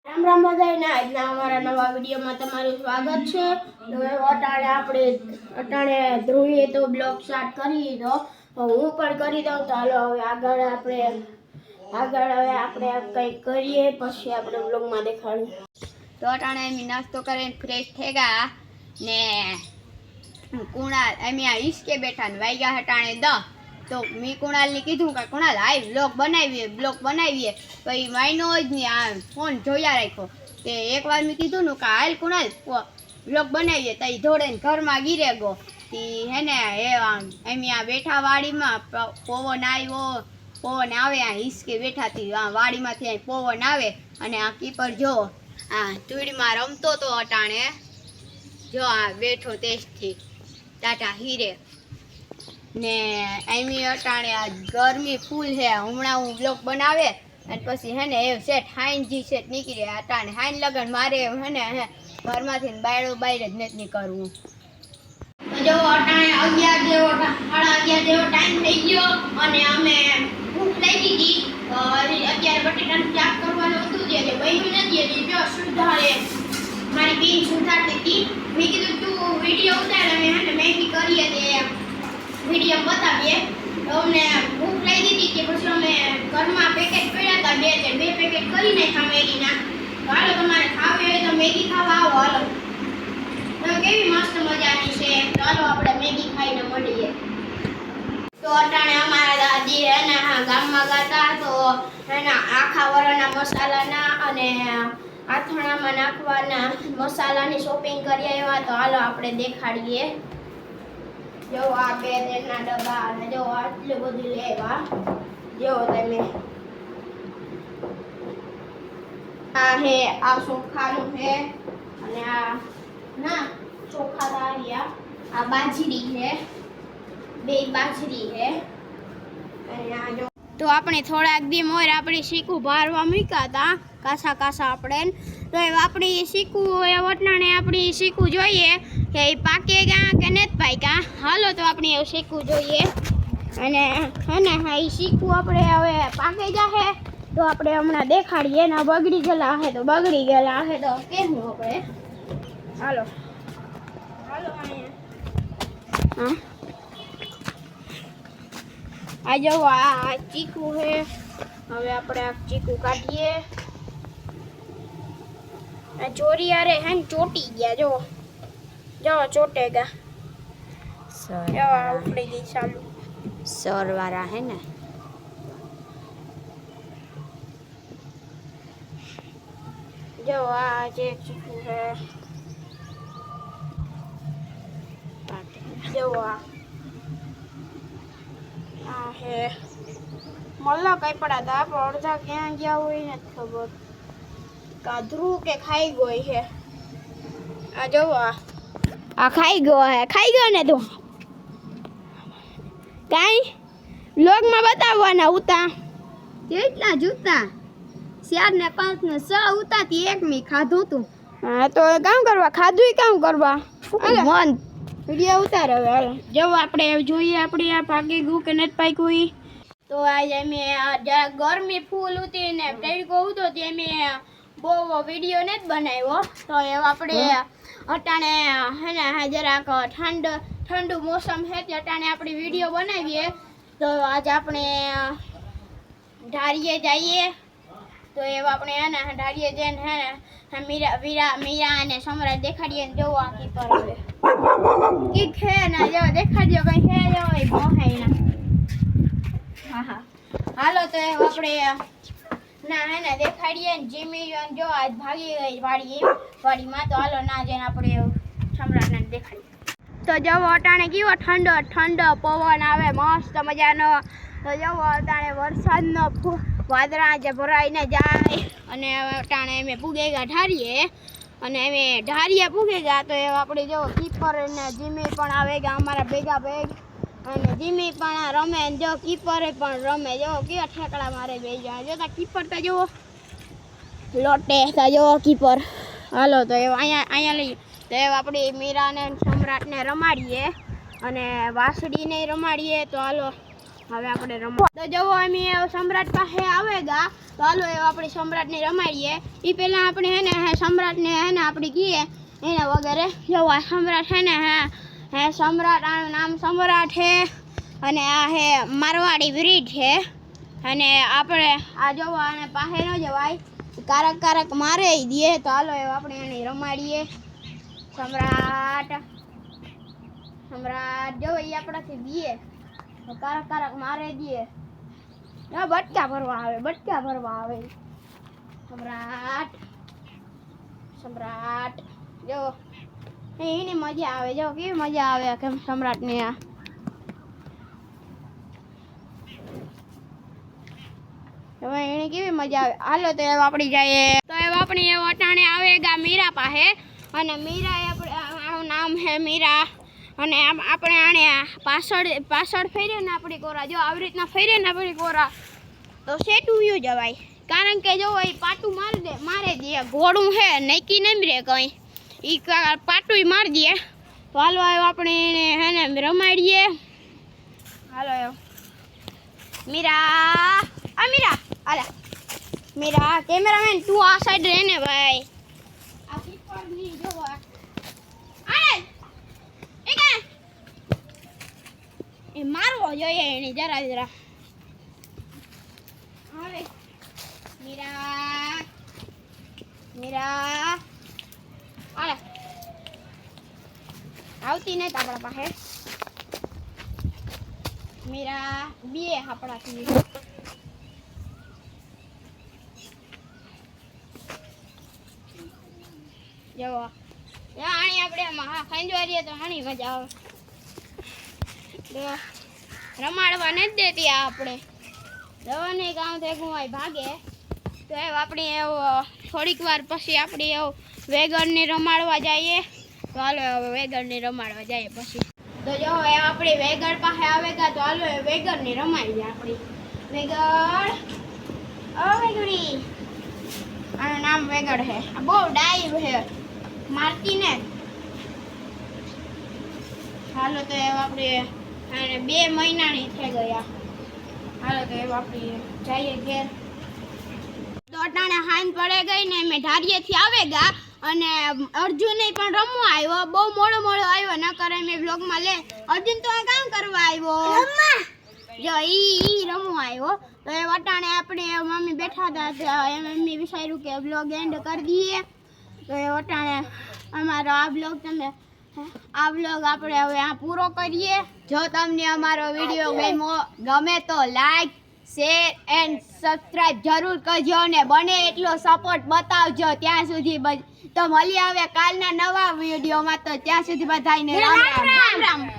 રામ રામ બધાને આજના અમારા નવા વિડીયોમાં તમારું સ્વાગત છે. તો અટાણે ધ્રુવીએ તો બ્લોગ સ્ટાર્ટ કરી દીધો, હું પણ કરી દઉં. તો હાલો હવે આગળ આપણે કંઈક કરીએ, પછી આપણે બ્લોગમાં દેખાડીએ. તો અટાણે એમ નાસ્તો કરીને ફ્રેશ થઈ ગયા ને કુણાલ એમ ઈસકે બેઠા ને વાગ્યા હટાણે 10. તો મેં કુણાલને કીધું કે કુણાલ હાય બ્લોગ બનાવીએ તો એ વાયનો જ નહીં, આ ફોન જોયા રાખ્યો. તે એકવાર મેં કીધું ને કે હાલ કુણાલ બ્લોગ બનાવીએ, તો એ ધોડે ઘરમાં ગીરે ગયો. તે હે ને એમ બેઠા વાડીમાં પવન આવ્યો, પવન આવે આ હિસકે બેઠા હતી વાડીમાંથી પવન આવે અને આ કીપર જો આ ધૂળમાં રમતો તો અટાણે જો આ બેઠો તેજથી ટાટા હીરે ને એમ અટાણે આ ગરમી ફૂલ છે. હમણાં હું બ્લોગ બનાવે અને પછી હે ને એ સેટ હાઈનજી સેટ નીકળે અટાણે હાઈન લગન મારે હે ને ઘરમાંથી બાયડો બહાર જ નથી નીકળવું. જો અટાણે 11 જેવો 11:30 જેવો ટાઈમ થઈ ગયો અને અમે ભૂખ લાગી ગઈ. અત્યારે બટેટાનું શાક કરવાનું હતું, જે બન્યું નથી. હજી જો સુધારે મારી બેન સુધારતી હતી. મેં કીધું તું વિડીયો ઉતાર, અમે હે ને મેગી કરીએ તે વિડીયો બતાવીએ. તો અમને ભૂખ લાગી હતી કે પછી અમે ઘરમાં પેકેટ પડ્યા હતા, બે પેકેટ કરી નાખ્યા મેગીના. તો હાલો તમારે ખાવી હોય તો મેગી ખાવા આવો. હાલો તો કેવી મસ્ત મજાની છે. ચાલો આપણે મેગી ખાઈને મળીએ. તો અટાણે અમારા દાદી એના ગામમાં ગાતા, તો એના આખા વરાના મસાલાના અને આથણામાં નાખવાના મસાલાની શોપિંગ કરી આવ્યા. તો હાલો આપણે દેખાડીએ. જો આ 2 તેલના ડબ્બા અને જો આટલું બધું લેવા. જો તમે આ હે આ ચોખાનું હે અને આ ના ચોખા દાળિયા, આ બાજરી છે, 2 બાજરી છે અને આ જો. તો આપણે થોડાક દી મોર આપણી શીકું ભારવા મૂક્યા હતા કાસા આપણે. તો એ આપણી શીકું એ વટનાને આપણી શીકું જોઈએ કે એ પાકે ગયા કે નથી પાક્યા. હાલો તો આપણે એવું શીકું જોઈએ અને હે ને એ શીકું આપણે હવે પાકે જશે તો આપણે હમણાં દેખાડીએ. ને બગડી ગયેલા હે તો બગડી ગયેલા હે તો કેમ આપણે હાલો હા આ જો આ ચીકુ છે. હવે આપણે આ ચીકુ કાઢીએ. આ ચોરી આરે હે ને ચોટી ગયા. જો ચોટેગા ઉપડી ગઈ ચાલુ સરવાળા હે ને. જો આ જે ચીકુ છે જો આ હે મલ્લા કઈ પડા હતા, પણ અડધા ક્યાં ગયા હોય નથી ખબર. કાધરું કે ખાઈ ગઈ છે. આ જો આ ખાઈ ગયો ને. તું કાંઈ લોગમાં બતાવવાના ઉતા કેટલા જૂતા 4 ને 5 ને 6 ઉતાથી 1 મી ખાધું તું. હા તો કામ કરવા ખાધું કામ કરવા મન વિડીયો ઉતાર. હવે હાલો જો આપણે જોઈએ આપણે આ પાકી ગયું કે નથી પાક્યું. તો આજે અમે ગરમી ફૂલ હતી ને તડકો હતો તે અમે બહુ વિડીયો નથી બનાવ્યો. તો એ આપણે અટાણે હે ને જરાક ઠંડુ મોસમ છે તે અટાણે આપણે વિડીયો બનાવીએ. તો આજે આપણે ઢારીએ જઈએ. તો એવા આપણે હે ને ઢારીએ જઈને હે ને મીરા અને સમ્રાટ દેખાડીએ ને જોવો આ કીપર હવે કી છે ને જો દેખાડજો કઈ છે જો એ મોહાઈ ના. હા હાલો તો આપણે ના હે ને દેખાડીએ ને જીમી જો આજ ભાગી ગઈ વાડીમાં. તો હાલો ના જઈને આપણે સમ્રાટને દેખાડીએ. તો જવો અટાણે કેવો ઠંડો પવન આવે મસ્ત મજાનો. તો જવો અટાણે વરસાદનો વાદળા જે ભરાઈને જાય અને અટાણે અમે પૂગે ગયા ઢારીએ અને અમે ઢારીએ પૂગે ગયા. તો એ આપણે જો કીપર ને જીમી પણ આવે ગયા અમારા ભેગા અને જીમી પણ રમે ને જો કીપરે પણ રમે. જો કેવા ઠેકડા મારે બે જણા. જો તા કીપર તો જુઓ લોટે તા જુઓ કીપર. હાલો તો એ અહીંયા લઈ તો એ આપણે મીરાને સમ્રાટને રમાડીએ અને વાસળીને રમાડીએ. તો હાલો હવે આપણે રમવા તો જવો અમે સમ્રાટ પાસે આવેગા તો હાલો એ આપણે સમ્રાટને રમાડીએ એ પહેલાં આપણે હે ને સમ્રાટને હે ને આપણે કહીએ એને વગેરે જવા સમ્રાટ હે ને હે સમ્રાટ આનું નામ સમ્રાટ છે અને આ હે મારવાડી બ્રીડ છે અને આપણે આ જોવા અને પાસે ન જવાય કારક કારક મારે દે તો હાલો એ આપણે એને રમાડીએ સમ્રાટ સમ્રાટ જો એ આપણાથી દે તો કારક કારક મારે દે બટકા ભરવા આવે સમ્રાટ સમ્રાટ જો એની મજા આવે જો કેવી મજા આવે કેમ સમ્રાટને આ હવે એને કેવી મજા આવે હાલો તો એવા આપણી જઈએ તો એવા આપણી એવો અટાણે આવેગા મીરા પાસે અને મીરા આપણું નામ છે મીરા અને આપણે આને પાછળ ફેરે ને આપણી કોરા જો આવી રીતના ફેરે ને આપણી કોરા તો સેટું વ્યુ જવાય કારણ કે જો એ પાટું મારે દે ઘોડું છે નક્કી નહીં રે કંઈ એ પાટું મારી દે તો હાલો આવ્યો આપણે એને હે ને રમાડીએ હાલો આવ્યો મીરા મીરા અલા મીરા કેમેરામેન તું આ સાઈડ રહે ને ભાઈ આ પીપર ની જો આલે એ મારવો જોઈએ એને જરા હવે મીરા આલે આવતી નહીં આપણા પાસે મીરા બે આપણાથી જવો આણી આપણે ખંજવારીએ તો આણી મજા આવે રમાડવા નથી દેતી આ આપણે દવાની કામ થયું હોય ભાગે તો એ આપણે એવું થોડીક વાર પછી આપણે એવું વેગનને રમાડવા જઈએ તો હાલો હવે વેગનને રમાડવા જઈએ પછી તો જો હવે આપણે વેગડ પાસે આવેગા તો હાલો વેગનને રમાડીએ આપણી વેગડ વેગડી આનું નામ વેગડ છે આ બહુ ડાઈ છે મારતી ને હાલો તો એવા આપણે 2 મહિનાની થઈ ગયા હાલો તો એવા આપણે જઈએ ઘેર તો અટાણે હાઈન પડે ગઈ ને મેં ઢારીએથી આવેગા અને અર્જુન પણ રમવા આવ્યો બહુ મોડો આવ્યો ન કરે મેં બ્લોગમાં લે અર્જુન તો આ કામ કરવા આવ્યો જો ઈ રમવા આવ્યો તો એ વટાણે આપણે મમ્મી બેઠા હતા એમ મમ્મી વિચાર્યું કે બ્લોગ એન્ડ કરી દઈએ તો એ વટાણે અમારો આ બ્લોગ આપણે હવે આ પૂરો કરીએ જો તમને અમારો વિડીયો ગમે તો લાઈક શેર એન્ડ સબસ્ક્રાઇબ જરૂર કરજો અને બને એટલો સપોર્ટ બતાવજો ત્યાં સુધી તો મળી આવે કાલના નવા વિડીયોમાં તો ત્યાં સુધી બધાને રામ રામ.